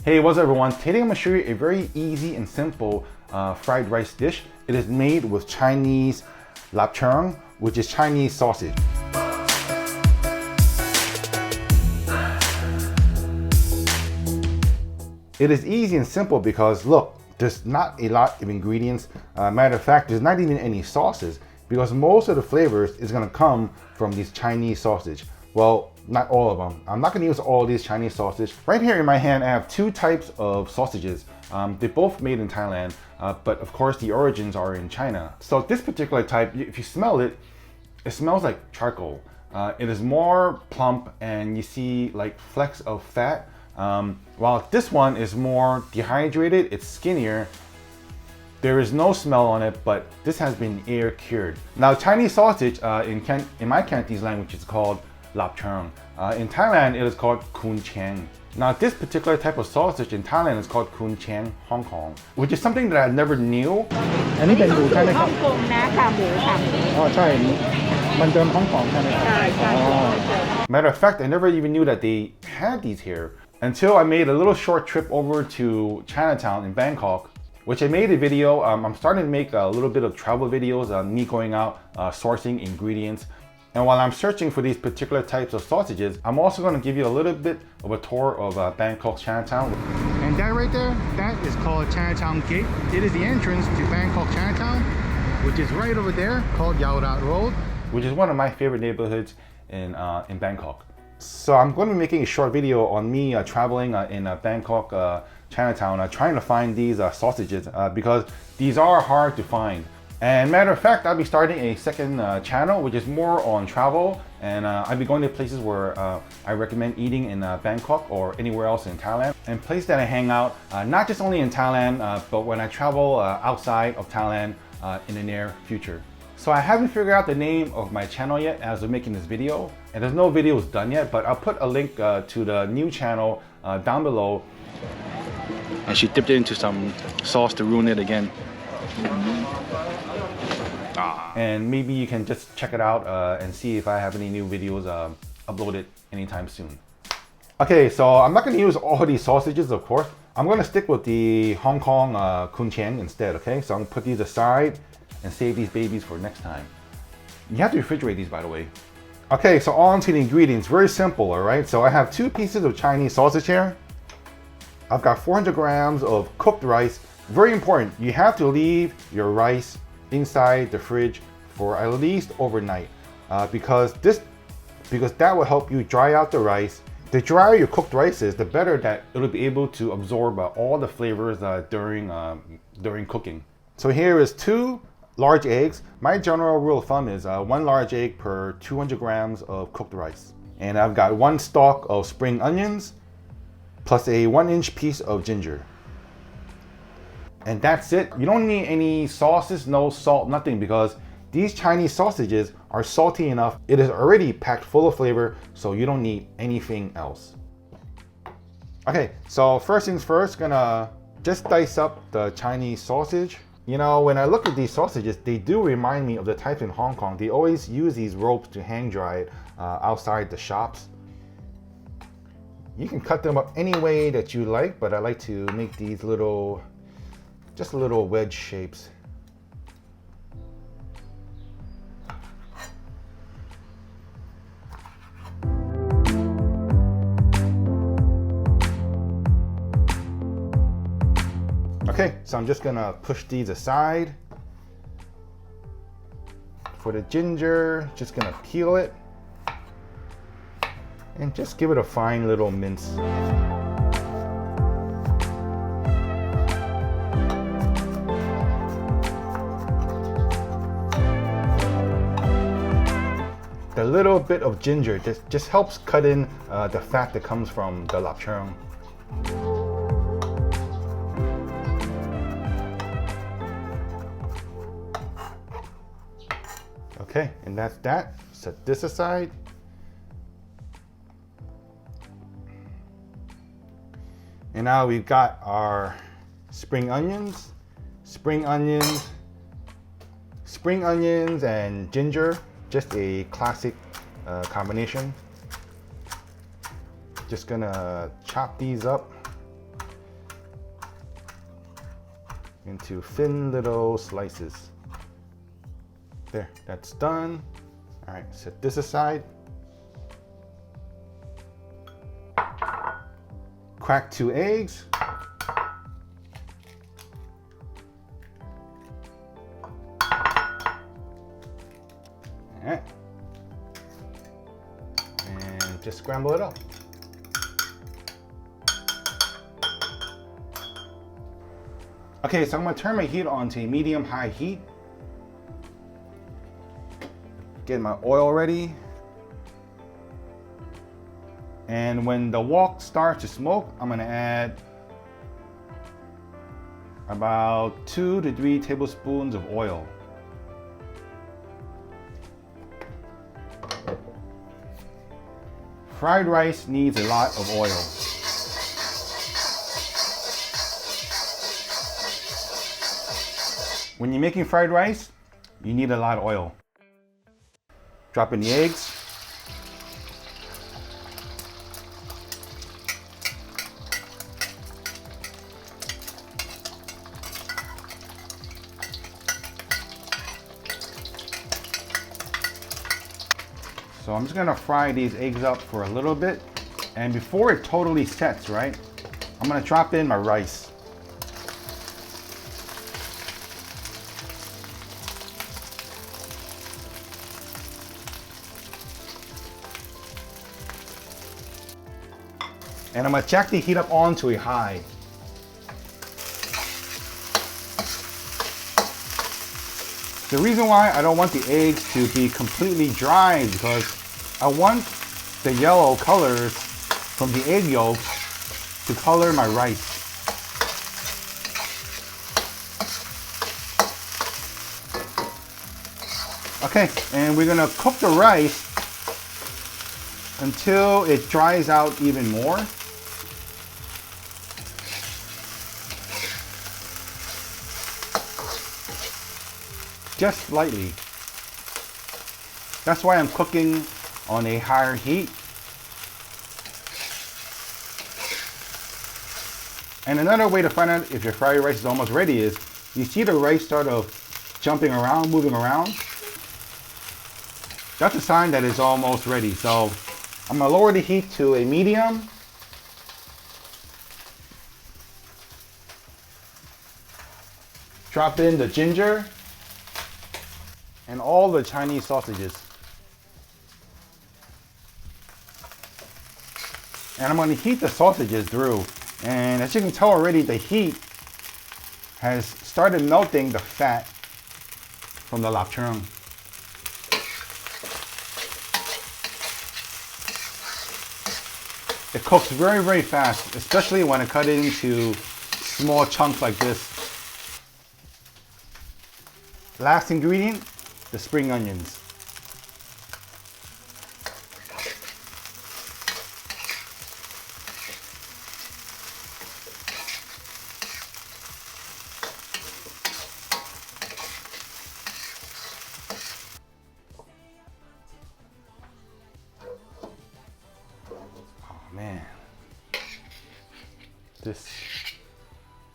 Hey, what's up everyone? Today I'm going to show you a very easy and simple fried rice dish. It is made with Chinese lapcheong, which is Chinese sausage. It is easy and simple because look, there's not a lot of ingredients. Matter of fact, there's not even any sauces because most of the flavors is going to come from these Chinese sausage. Well, not all of them. I'm not going to use all these Chinese sausage. Right here in my hand, I have two types of sausages. They're both made in Thailand, but of course the origins are in China. So this particular type, if you smell it, it smells like charcoal. It is more plump and you see like flecks of fat. While this one is more dehydrated, it's skinnier. There is no smell on it, but this has been air cured. Now Chinese sausage in my Cantonese language is called lapcheong. In Thailand, it is called kun chang. Now, this particular type of sausage in Thailand is called kun chang Hong Kong, which is something that I never knew. อันนี้เป็นหมูใช่ไหมค ฮ่ รั อบ งกงนะค่ะหมูค่ะ อ๋อใช่มันเดิมฮ่องกงใช่ไหมครับ ใช่ใช่ อ๋อ Matter of fact, I never even knew that they had these here until I made a little short trip over to Chinatown in Bangkok, which I made a video. I'm starting to make a little bit of travel videos on me going out sourcing ingredients. And while I'm searching for these particular types of sausages, I'm also going to give you a little bit of a tour of Bangkok Chinatown. And that right there, that is called Chinatown Gate. It is the entrance to Bangkok Chinatown, which is right over there called Yao Dat Road, which is one of my favorite neighborhoods in Bangkok. So I'm going to be making a short video on me traveling in Bangkok Chinatown, trying to find these sausages because these are hard to find. And matter of fact, I'll be starting a second channel, which is more on travel. And I'll be going to places where I recommend eating in Bangkok or anywhere else in Thailand. And places that I hang out, not just only in Thailand, but when I travel outside of Thailand in the near future. So I haven't figured out the name of my channel yet as I'm making this video. And there's no videos done yet, but I'll put a link to the new channel down below. And she dipped it into some sauce to ruin it again. And maybe you can just check it out and see if I have any new videos uploaded anytime soon. Okay, so I'm not going to use all these sausages, of course. I'm going to stick with the Hong Kong kun chang instead, okay? So I'm going to put these aside and save these babies for next time. You have to refrigerate these, by the way. Okay, so on to the ingredients. Very simple, all right? So I have 2 pieces of Chinese sausage here. I've got 400 grams of cooked rice. Very important, you have to leave your rice inside the fridge for at least overnight because that will help you dry out the rice. The drier your cooked rice is, the better that it'll be able to absorb all the flavors during cooking. So here is 2 large eggs. My general rule of thumb is 1 large egg per 200 grams of cooked rice. And I've got 1 stalk of spring onions plus a 1-inch piece of ginger. And that's it. You don't need any sauces, no salt, nothing, because these Chinese sausages are salty enough. It is already packed full of flavor, so you don't need anything else. Okay, so first things first, gonna just dice up the Chinese sausage. You know, when I look at these sausages, they do remind me of the type in Hong Kong. They always use these ropes to hang dry it outside the shops. You can cut them up any way that you like, but I like to make these just little wedge shapes. Okay, so I'm just gonna push these aside. For the ginger, just gonna peel it and just give it a fine little mince. A little bit of ginger just helps cut in the fat that comes from the lapcheong. Okay, and that's that. Set this aside. And now we've got our spring onions and ginger. Just a classic combination. Just gonna chop these up into thin little slices. There, that's done. All right, set this aside. Crack 2 eggs. All right. And just scramble it up. Okay, so I'm gonna turn my heat on to a medium-high heat. Get my oil ready. And when the wok starts to smoke, I'm gonna add about 2 to 3 tablespoons of oil. Fried rice needs a lot of oil. When you're making fried rice, you need a lot of oil. Drop in the eggs. So I'm just gonna fry these eggs up for a little bit. And before it totally sets, right, I'm gonna drop in my rice. And I'm gonna jack the heat up onto a high. The reason why I don't want the eggs to be completely dry is because I want the yellow colors from the egg yolks to color my rice. Okay, and we're gonna cook the rice until it dries out even more. Just slightly. That's why I'm cooking on a higher heat. And another way to find out if your fried rice is almost ready is you see the rice sort of jumping around, moving around. That's a sign that it's almost ready. So I'm gonna lower the heat to a medium. Drop in the ginger and all the Chinese sausages. And I'm gonna heat the sausages through. And as you can tell already, the heat has started melting the fat from the lap cheong. It cooks very, very fast, especially when I cut it into small chunks like this. Last ingredient, the spring onions. Oh man, this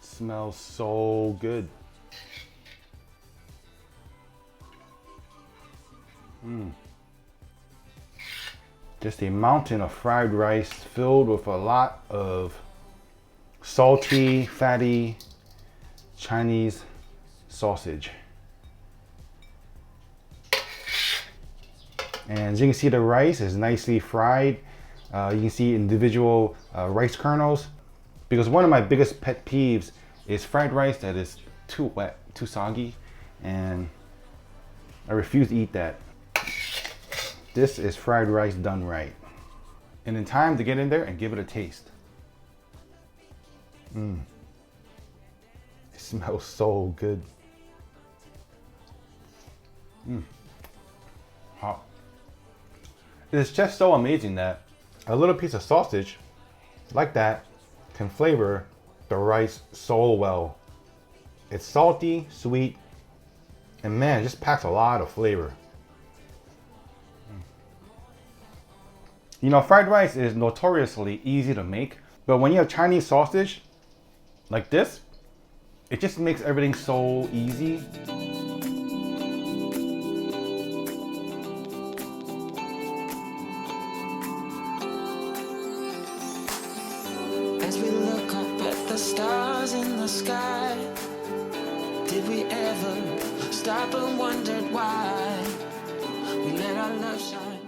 smells so good. Just a mountain of fried rice filled with a lot of salty, fatty Chinese sausage. And as you can see, the rice is nicely fried. You can see individual rice kernels. Because one of my biggest pet peeves is fried rice that is too wet, too soggy, and I refuse to eat that. This is fried rice done right. And then time to get in there and give it a taste. It smells so good. Hot. It's just so amazing that a little piece of sausage like that can flavor the rice so well. It's salty, sweet, and man, it just packs a lot of flavor. You know, fried rice is notoriously easy to make, but when you have Chinese sausage like this, It just makes everything so easy. As we look up at the stars in the sky, did we ever stop and wondered why we let our love shine?